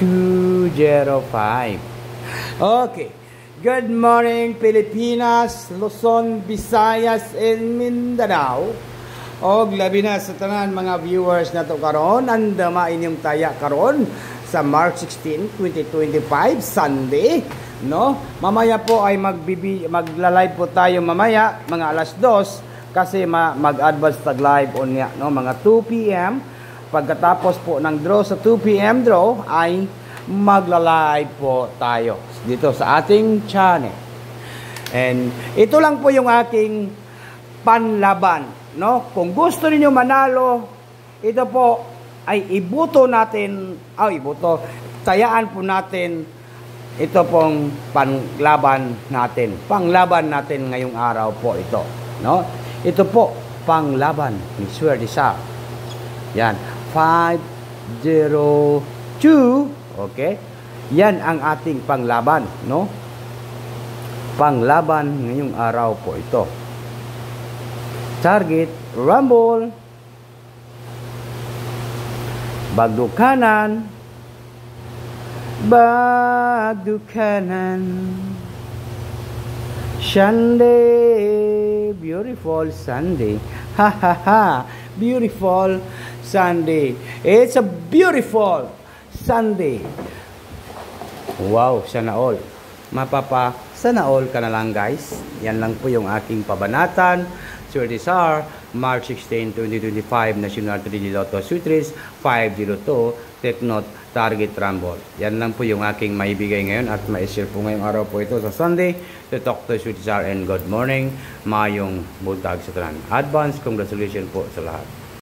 205. Okay. Good morning, Pilipinas, Luzon, Visayas, and Mindanao. Og labi na sa tanan mga viewers na to karon, andama inyong taya karon sa March 16, 2025, Sunday, no? Mamaya po ay magla-live po tayo mamaya mga alas 2 kasi mag-advance tag live on niya, no? Mga 2 PM. Pagkatapos po ng draw sa 2 PM draw ay magla-live po tayo dito sa ating channel. And ito lang po yung aking panlaban, no? Kung gusto niyo manalo, ito po ay ibuto natin, tayaan po natin ito pong panglaban natin. Panglaban natin ngayong araw po ito, no? Ito po panglaban ni Swerte Sar. Yan, 502. Okay? Yan ang ating panglaban, no? Panglaban ngayong araw po ito. Target, rumble. Bagdo kanan. Bagdo kanan. Sunday. Beautiful Sunday. Ha ha ha. Beautiful Sunday. It's a beautiful Sunday. Wow, sana all. Sana all ka na lang, guys. Yan lang po yung aking pabanatan. Swerte Sar, March 16, 2025, National 3D Lotto Sutris 502, Take Note, Target Rumble. Yan lang po yung aking maibigay ngayon at ma-share po ngayong araw po ito sa Sunday. To talk to Swerte Sar and good morning. Mayong buntag sa tanan. Advance congratulations po sa lahat.